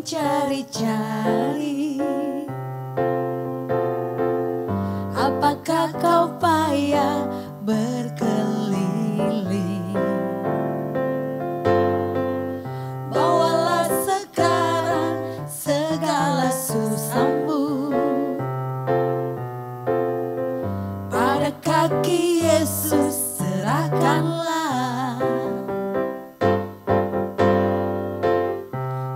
mencari-cari. Apakah kau payah berkeliling? Bawalah sekarang segala susahmu pada kaki Yesus, serahkanlah.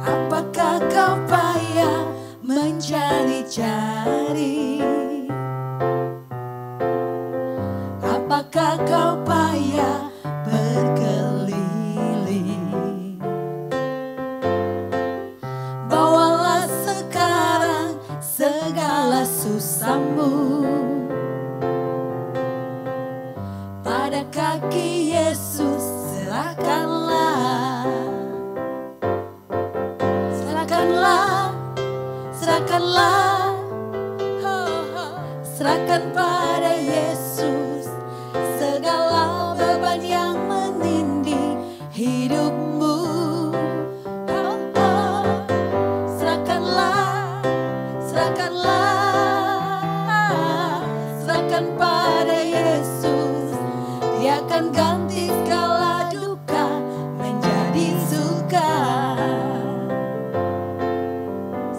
Apakah kau payah mencari-cari? Apakah kau payah berkeliling? Bawalah sekarang segala susahmu pada kaki Yesus, serahkanlah. Serahkanlah, serahkanlah, serahkan pada Yesus segala beban yang menindih hidupmu. Serahkanlah, serahkanlah, serahkan pada Yesus. Dia akan ganti segala duka menjadi suka.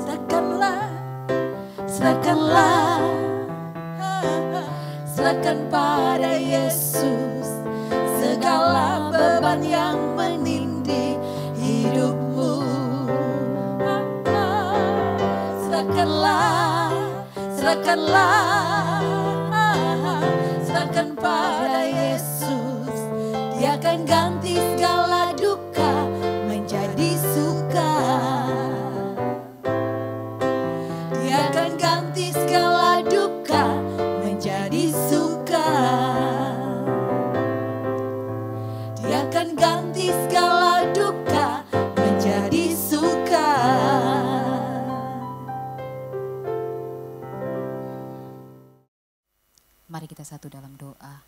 Serahkanlah, serahkanlah, serahkan pada Yesus segala beban yang menindih hidupmu. Serahkanlah, serahkanlah, serahkan pada Yesus. Dia akan ganti segala duka menjadi suka. Dia akan ganti segala duka menjadi suka. Dia akan ganti segala duka menjadi suka. Mari kita satu dalam doa.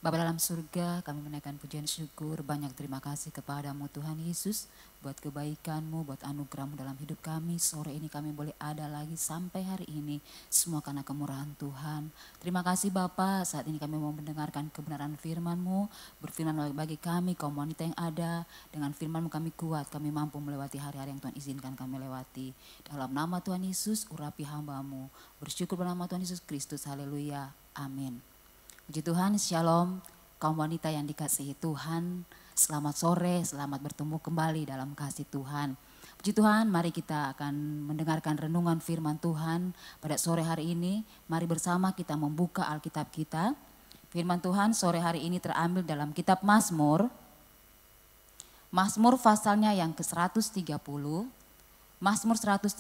Bapa dalam surga, kami menaikkan pujian syukur, banyak terima kasih kepadamu Tuhan Yesus, buat kebaikanmu, buat anugerahmu dalam hidup kami. Sore ini kami boleh ada lagi sampai hari ini, semua karena kemurahan Tuhan. Terima kasih Bapa, saat ini kami mau mendengarkan kebenaran firman-Mu, berfirman bagi kami, kaum wanita yang ada, dengan firman-Mu kami kuat, kami mampu melewati hari-hari yang Tuhan izinkan kami lewati. Dalam nama Tuhan Yesus, urapi hamba-Mu, bersyukur bernama Tuhan Yesus Kristus, haleluya, amin. Puji Tuhan, shalom, kaum wanita yang dikasihi Tuhan, selamat sore, selamat bertemu kembali dalam kasih Tuhan. Puji Tuhan, mari kita akan mendengarkan renungan firman Tuhan pada sore hari ini. Mari bersama kita membuka Alkitab kita. Firman Tuhan sore hari ini terambil dalam kitab Mazmur. Mazmur pasalnya yang ke-130, Mazmur 130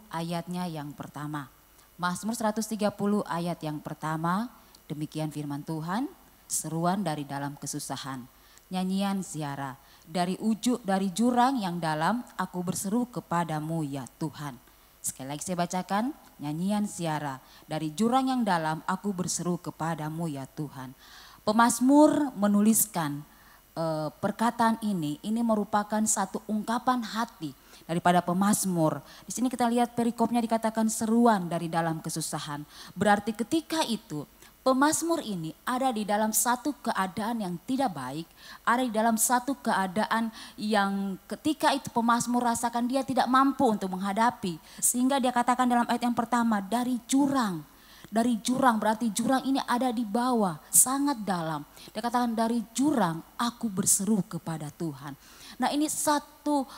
ayatnya yang pertama. Mazmur 130 ayat yang pertama. Demikian firman Tuhan, seruan dari dalam kesusahan. Nyanyian ziarah, dari jurang yang dalam aku berseru kepadamu ya Tuhan. Sekali lagi saya bacakan, nyanyian ziarah, dari jurang yang dalam aku berseru kepadamu ya Tuhan. Pemazmur menuliskan perkataan ini merupakan satu ungkapan hati daripada pemazmur. Di sini kita lihat perikopnya dikatakan seruan dari dalam kesusahan. Berarti ketika itu pemazmur ini ada di dalam satu keadaan yang tidak baik, ada di dalam satu keadaan yang ketika itu pemazmur rasakan dia tidak mampu untuk menghadapi. Sehingga dia katakan dalam ayat yang pertama, dari jurang. Dari jurang, berarti jurang ini ada di bawah, sangat dalam. Dia katakan dari jurang aku berseru kepada Tuhan. Nah ini satu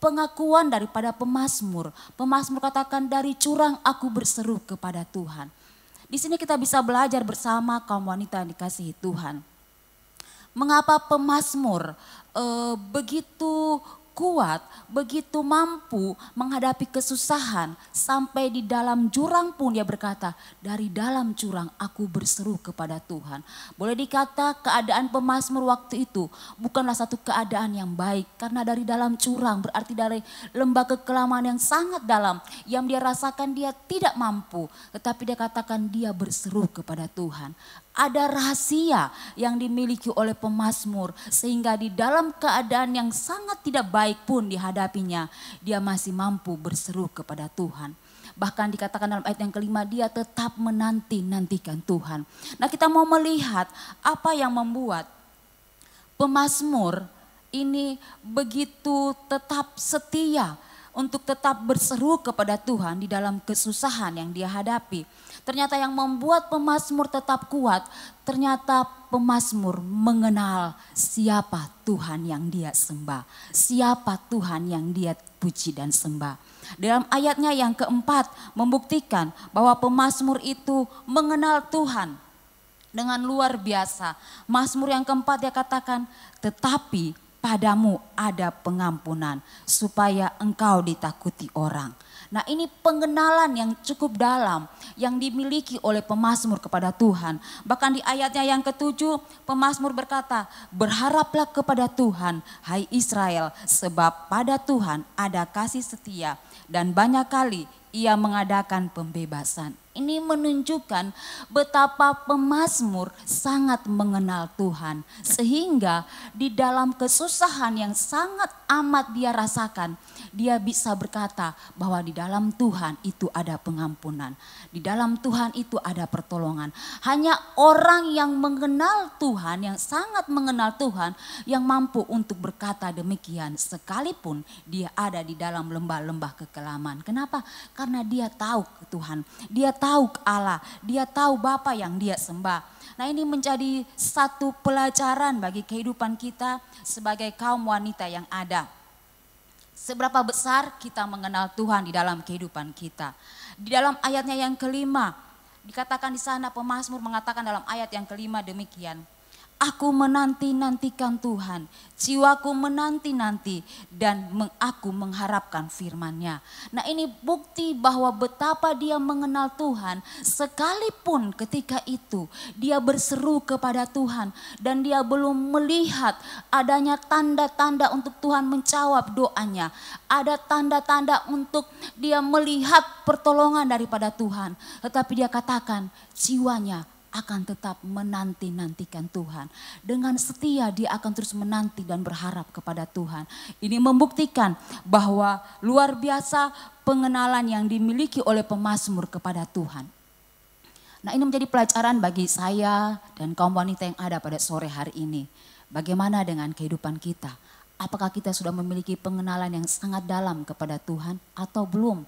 pengakuan daripada pemazmur. Pemazmur katakan dari jurang aku berseru kepada Tuhan. Di sini kita bisa belajar bersama kaum wanita yang dikasihi Tuhan. Mengapa pemazmur begitu kuat, begitu mampu menghadapi kesusahan. Sampai di dalam jurang pun dia berkata, dari dalam jurang aku berseru kepada Tuhan. Boleh dikata keadaan pemazmur waktu itu bukanlah satu keadaan yang baik. Karena dari dalam jurang berarti dari lembah kekelaman yang sangat dalam. Yang dia rasakan dia tidak mampu. Tetapi dia katakan dia berseru kepada Tuhan. Ada rahasia yang dimiliki oleh pemazmur sehingga di dalam keadaan yang sangat tidak baik pun dihadapinya, dia masih mampu berseru kepada Tuhan. Bahkan dikatakan dalam ayat yang kelima, dia tetap menanti-nantikan Tuhan. Nah, kita mau melihat apa yang membuat pemazmur ini begitu tetap setia untuk tetap berseru kepada Tuhan di dalam kesusahan yang dia hadapi. Ternyata yang membuat pemazmur tetap kuat, ternyata pemazmur mengenal siapa Tuhan yang dia sembah, siapa Tuhan yang dia puji dan sembah. Dalam ayatnya yang keempat membuktikan bahwa pemazmur itu mengenal Tuhan dengan luar biasa. Mazmur yang keempat dia katakan, tetapi padamu ada pengampunan supaya engkau ditakuti orang. Nah, ini pengenalan yang cukup dalam yang dimiliki oleh pemazmur kepada Tuhan. Bahkan di ayatnya yang ketujuh pemazmur berkata, berharaplah kepada Tuhan hai Israel, sebab pada Tuhan ada kasih setia dan banyak kali ia mengadakan pembebasan. Ini menunjukkan betapa pemazmur sangat mengenal Tuhan. Sehingga di dalam kesusahan yang sangat amat dia rasakan, dia bisa berkata bahwa di dalam Tuhan itu ada pengampunan. Di dalam Tuhan itu ada pertolongan. Hanya orang yang mengenal Tuhan, yang sangat mengenal Tuhan, yang mampu untuk berkata demikian sekalipun dia ada di dalam lembah-lembah kekelaman. Kenapa? Karena dia tahu Tuhan, dia tahu Allah, dia tahu Bapa yang dia sembah. Nah, ini menjadi satu pelajaran bagi kehidupan kita sebagai kaum wanita yang ada. Seberapa besar kita mengenal Tuhan di dalam kehidupan kita. Di dalam ayatnya yang kelima, dikatakan di sana pemazmur mengatakan dalam ayat yang kelima demikian. Aku menanti-nantikan Tuhan, jiwaku menanti-nanti dan aku mengharapkan firman-Nya. Nah, ini bukti bahwa betapa dia mengenal Tuhan sekalipun ketika itu dia berseru kepada Tuhan dan dia belum melihat adanya tanda-tanda untuk Tuhan menjawab doanya. Ada tanda-tanda untuk dia melihat pertolongan daripada Tuhan. Tetapi dia katakan jiwanya akan tetap menanti-nantikan Tuhan. Dengan setia dia akan terus menanti dan berharap kepada Tuhan. Ini membuktikan bahwa luar biasa pengenalan yang dimiliki oleh pemazmur kepada Tuhan. Nah, ini menjadi pelajaran bagi saya dan kaum wanita yang ada pada sore hari ini. Bagaimana dengan kehidupan kita? Apakah kita sudah memiliki pengenalan yang sangat dalam kepada Tuhan atau belum?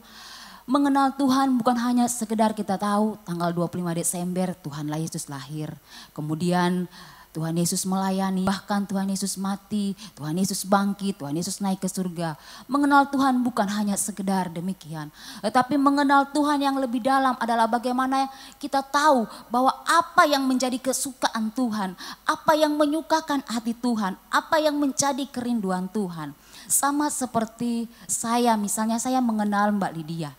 Mengenal Tuhan bukan hanya sekedar kita tahu tanggal 25 Desember Tuhanlah Yesus lahir. Kemudian Tuhan Yesus melayani, bahkan Tuhan Yesus mati, Tuhan Yesus bangkit, Tuhan Yesus naik ke surga. Mengenal Tuhan bukan hanya sekedar demikian. Tetapi mengenal Tuhan yang lebih dalam adalah bagaimana kita tahu bahwa apa yang menjadi kesukaan Tuhan, apa yang menyukakan hati Tuhan, apa yang menjadi kerinduan Tuhan. Sama seperti saya, misalnya saya mengenal Mbak Lydia.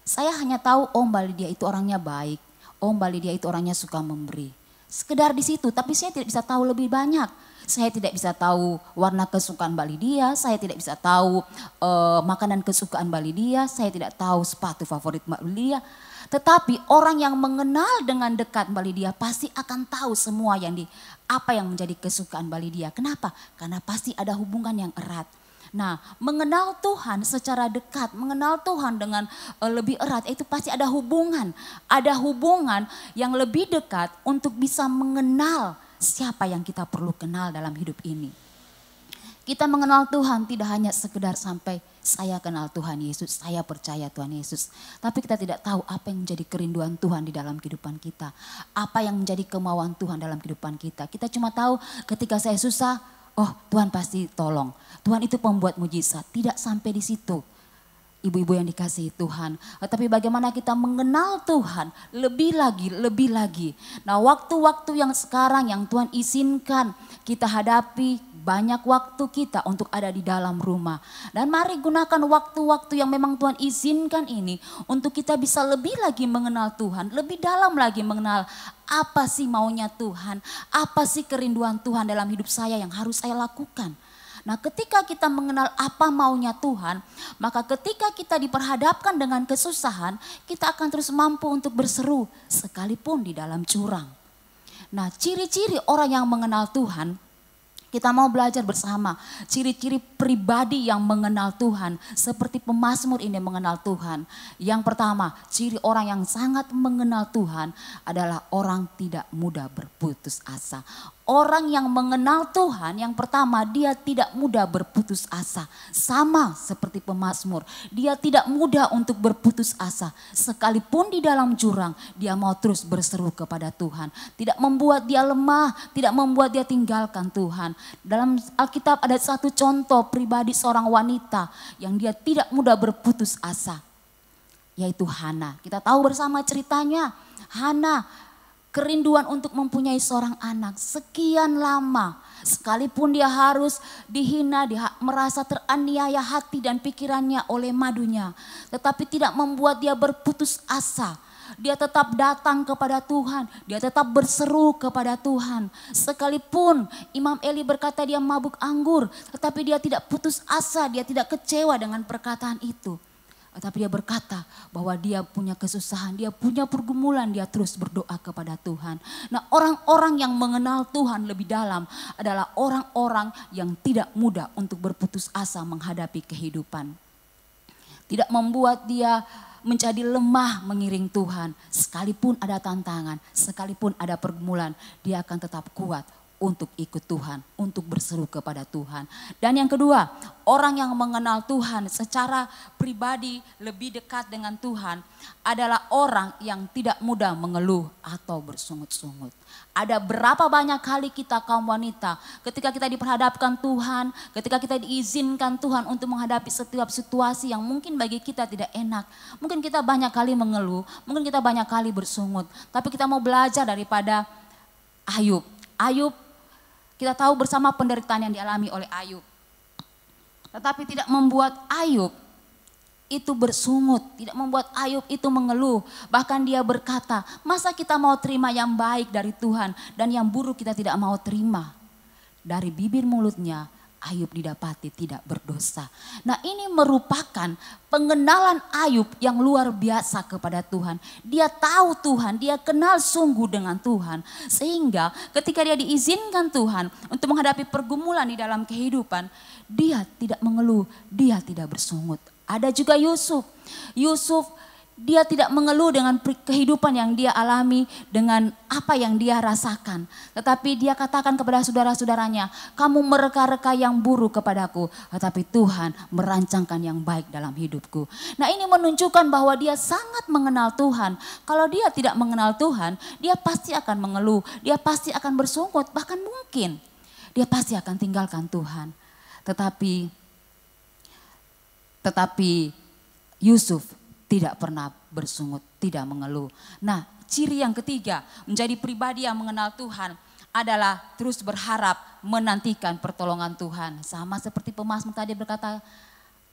Saya hanya tahu Mbak Lydia itu orangnya baik, Mbak Lydia itu orangnya suka memberi. Sekedar di situ, tapi saya tidak bisa tahu lebih banyak. Saya tidak bisa tahu warna kesukaan Mbak Lydia, saya tidak bisa tahu makanan kesukaan Mbak Lydia, saya tidak tahu sepatu favorit Mbak Lydia. Tetapi orang yang mengenal dengan dekat Mbak Lydia pasti akan tahu semua apa yang menjadi kesukaan Mbak Lydia. Kenapa? Karena pasti ada hubungan yang erat. Nah, mengenal Tuhan secara dekat, mengenal Tuhan dengan lebih erat, itu pasti ada hubungan yang lebih dekat untuk bisa mengenal siapa yang kita perlu kenal dalam hidup ini. Kita mengenal Tuhan tidak hanya sekedar sampai saya kenal Tuhan Yesus, saya percaya Tuhan Yesus. Tapi kita tidak tahu apa yang menjadi kerinduan Tuhan di dalam kehidupan kita. Apa yang menjadi kemauan Tuhan dalam kehidupan kita. Kita cuma tahu ketika saya susah, oh Tuhan pasti tolong. Tuhan itu pembuat mujizat. Tidak sampai di situ. Ibu-ibu yang dikasihi Tuhan. Tapi bagaimana kita mengenal Tuhan lebih lagi. Nah, waktu-waktu yang sekarang yang Tuhan izinkan kita hadapi, banyak waktu kita untuk ada di dalam rumah. Dan mari gunakan waktu-waktu yang memang Tuhan izinkan ini untuk kita bisa lebih lagi mengenal Tuhan. Lebih dalam lagi mengenal apa sih maunya Tuhan. Apa sih kerinduan Tuhan dalam hidup saya yang harus saya lakukan. Nah, ketika kita mengenal apa maunya Tuhan, maka ketika kita diperhadapkan dengan kesusahan, kita akan terus mampu untuk berseru sekalipun di dalam jurang. Nah, ciri-ciri orang yang mengenal Tuhan, kita mau belajar bersama ciri-ciri pribadi yang mengenal Tuhan seperti pemazmur ini mengenal Tuhan. Yang pertama, ciri orang yang sangat mengenal Tuhan adalah orang tidak mudah berputus asa. Orang yang mengenal Tuhan yang pertama dia tidak mudah berputus asa. Sama seperti pemazmur, dia tidak mudah untuk berputus asa. Sekalipun di dalam jurang dia mau terus berseru kepada Tuhan. Tidak membuat dia lemah, tidak membuat dia tinggalkan Tuhan. Dalam Alkitab ada satu contoh pribadi seorang wanita yang dia tidak mudah berputus asa. Yaitu Hana. Kita tahu bersama ceritanya. Hana kerinduan untuk mempunyai seorang anak sekian lama. Sekalipun dia harus dihina, dia merasa teraniaya hati dan pikirannya oleh madunya. Tetapi tidak membuat dia berputus asa. Dia tetap datang kepada Tuhan, dia tetap berseru kepada Tuhan. Sekalipun Imam Eli berkata dia mabuk anggur, tetapi dia tidak putus asa, dia tidak kecewa dengan perkataan itu. Tapi dia berkata bahwa dia punya kesusahan, dia punya pergumulan, dia terus berdoa kepada Tuhan. Nah, orang-orang yang mengenal Tuhan lebih dalam adalah orang-orang yang tidak mudah untuk berputus asa menghadapi kehidupan. Tidak membuat dia menjadi lemah mengiring Tuhan. Sekalipun ada tantangan, sekalipun ada pergumulan, dia akan tetap kuat untuk ikut Tuhan, untuk berseru kepada Tuhan. Dan yang kedua, orang yang mengenal Tuhan secara pribadi lebih dekat dengan Tuhan adalah orang yang tidak mudah mengeluh atau bersungut-sungut. Ada berapa banyak kali kita kaum wanita ketika kita diperhadapkan Tuhan, ketika kita diizinkan Tuhan untuk menghadapi setiap situasi yang mungkin bagi kita tidak enak. Mungkin kita banyak kali mengeluh, mungkin kita banyak kali bersungut. Tapi kita mau belajar daripada Ayub. Ayub, kita tahu bersama penderitaan yang dialami oleh Ayub. Tetapi tidak membuat Ayub itu bersungut, tidak membuat Ayub itu mengeluh. Bahkan dia berkata, masa kita mau terima yang baik dari Tuhan dan yang buruk kita tidak mau terima. Dari bibir mulutnya Ayub didapati tidak berdosa. Nah, ini merupakan pengenalan Ayub yang luar biasa kepada Tuhan. Dia tahu Tuhan, dia kenal sungguh dengan Tuhan. Sehingga ketika dia diizinkan Tuhan untuk menghadapi pergumulan di dalam kehidupan, dia tidak mengeluh, dia tidak bersungut. Ada juga Yusuf. Yusuf dia tidak mengeluh dengan kehidupan yang dia alami, dengan apa yang dia rasakan. Tetapi dia katakan kepada saudara-saudaranya, kamu mereka-reka yang buruk kepadaku, tetapi Tuhan merancangkan yang baik dalam hidupku. Nah, ini menunjukkan bahwa dia sangat mengenal Tuhan. Kalau dia tidak mengenal Tuhan, dia pasti akan mengeluh, dia pasti akan bersungut, bahkan mungkin dia pasti akan tinggalkan Tuhan. Tetapi Yusuf tidak pernah bersungut, tidak mengeluh. Nah, ciri yang ketiga menjadi pribadi yang mengenal Tuhan adalah terus berharap menantikan pertolongan Tuhan. Sama seperti pemazmur tadi berkata,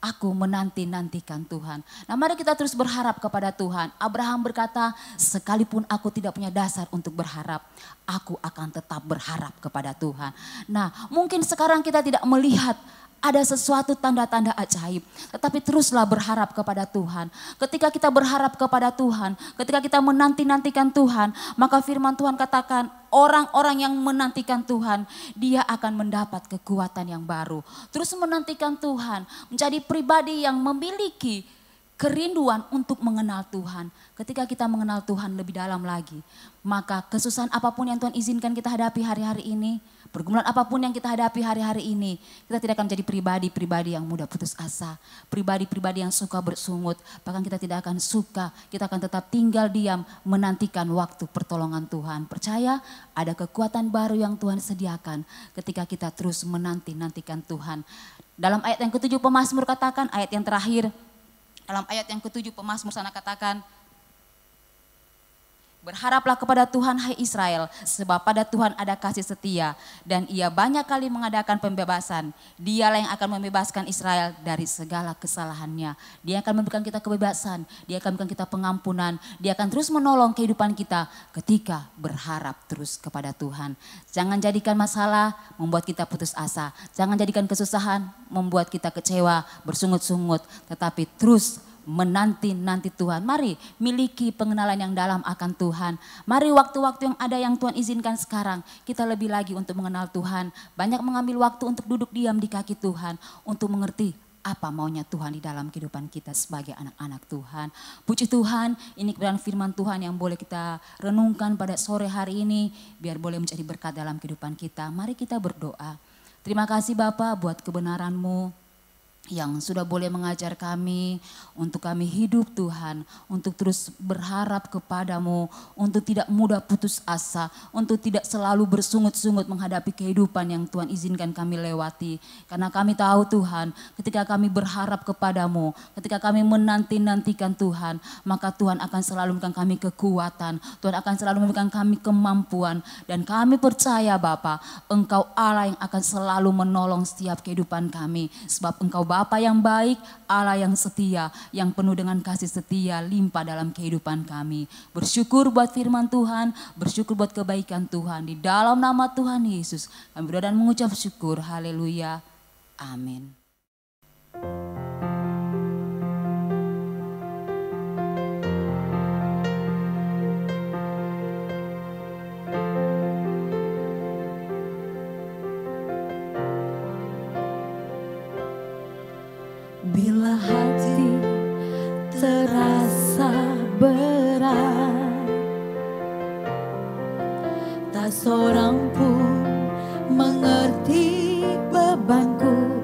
aku menanti-nantikan Tuhan. Nah, mari kita terus berharap kepada Tuhan. Abraham berkata, sekalipun aku tidak punya dasar untuk berharap, aku akan tetap berharap kepada Tuhan. Nah, mungkin sekarang kita tidak melihat ada sesuatu tanda-tanda ajaib, tetapi teruslah berharap kepada Tuhan. Ketika kita berharap kepada Tuhan, ketika kita menanti-nantikan Tuhan, maka firman Tuhan katakan orang-orang yang menantikan Tuhan, dia akan mendapat kekuatan yang baru. Terus menantikan Tuhan, menjadi pribadi yang memiliki kerinduan untuk mengenal Tuhan. Ketika kita mengenal Tuhan lebih dalam lagi, maka kesusahan apapun yang Tuhan izinkan kita hadapi hari-hari ini, pergumulan apapun yang kita hadapi hari-hari ini, kita tidak akan menjadi pribadi-pribadi yang mudah putus asa, pribadi-pribadi yang suka bersungut, bahkan kita tidak akan suka, kita akan tetap tinggal diam menantikan waktu pertolongan Tuhan. Percaya ada kekuatan baru yang Tuhan sediakan ketika kita terus menanti-nantikan Tuhan. Dalam ayat yang ke-7 pemazmur katakan, ayat yang terakhir, dalam ayat yang ke-7 pemazmur sana katakan, berharaplah kepada Tuhan hai Israel, sebab pada Tuhan ada kasih setia dan ia banyak kali mengadakan pembebasan. Dialah yang akan membebaskan Israel dari segala kesalahannya. Dia akan memberikan kita kebebasan, dia akan memberikan kita pengampunan, dia akan terus menolong kehidupan kita ketika berharap terus kepada Tuhan. Jangan jadikan masalah membuat kita putus asa, jangan jadikan kesusahan membuat kita kecewa, bersungut-sungut, tetapi terus menanti Tuhan. Mari miliki pengenalan yang dalam akan Tuhan. Mari waktu-waktu yang ada yang Tuhan izinkan sekarang, kita lebih lagi untuk mengenal Tuhan. Banyak mengambil waktu untuk duduk diam di kaki Tuhan, untuk mengerti apa maunya Tuhan di dalam kehidupan kita sebagai anak-anak Tuhan. Puji Tuhan, ini kebenaran firman Tuhan yang boleh kita renungkan pada sore hari ini, biar boleh menjadi berkat dalam kehidupan kita. Mari kita berdoa. Terima kasih Bapa buat kebenaran-Mu yang sudah boleh mengajar kami untuk kami hidup Tuhan, untuk terus berharap kepadamu, untuk tidak mudah putus asa, untuk tidak selalu bersungut-sungut menghadapi kehidupan yang Tuhan izinkan kami lewati. Karena kami tahu Tuhan, ketika kami berharap kepadamu, ketika kami menanti-nantikan Tuhan, maka Tuhan akan selalu memberikan kami kekuatan, Tuhan akan selalu memberikan kami kemampuan, dan kami percaya Bapa, Engkau Allah yang akan selalu menolong setiap kehidupan kami, sebab Engkau Bapa yang baik, Allah yang setia, yang penuh dengan kasih setia, limpah dalam kehidupan kami. Bersyukur buat firman Tuhan, bersyukur buat kebaikan Tuhan. Di dalam nama Tuhan Yesus, kami berdoa dan mengucap syukur. Haleluya. Amin. Bila hati terasa berat, tak seorang pun mengerti bebanku.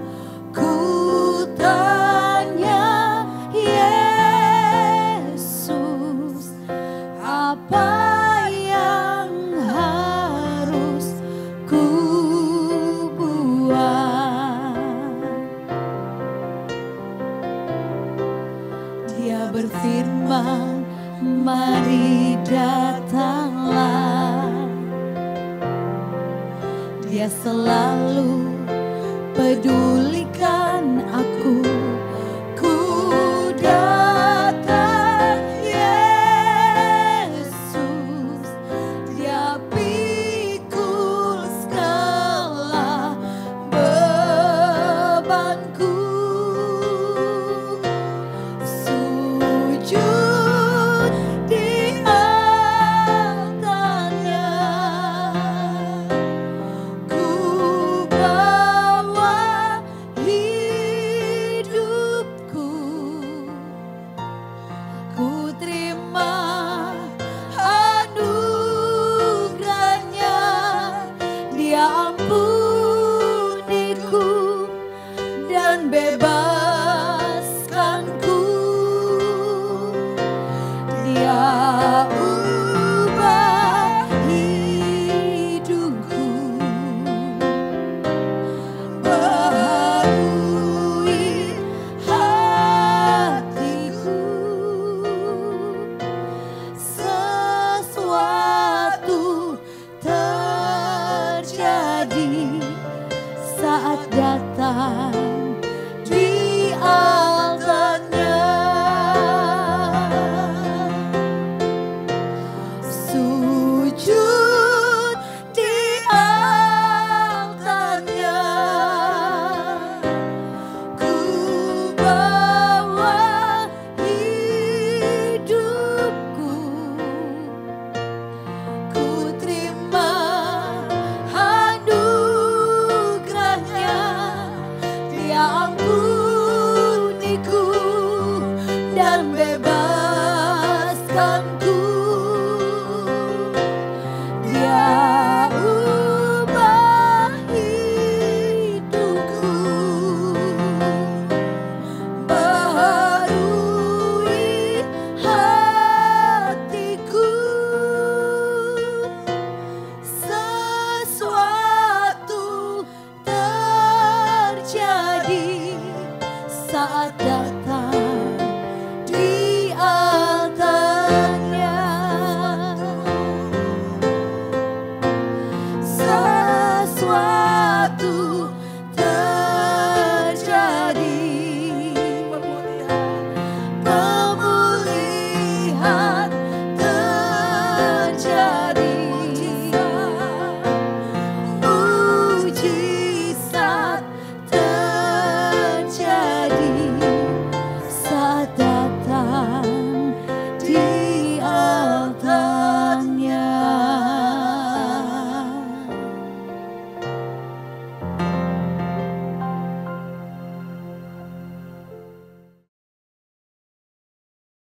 Ku tanya Yesus, apa yang harus ku buat? Dia berfirman, mari datanglah. Dia selalu peduli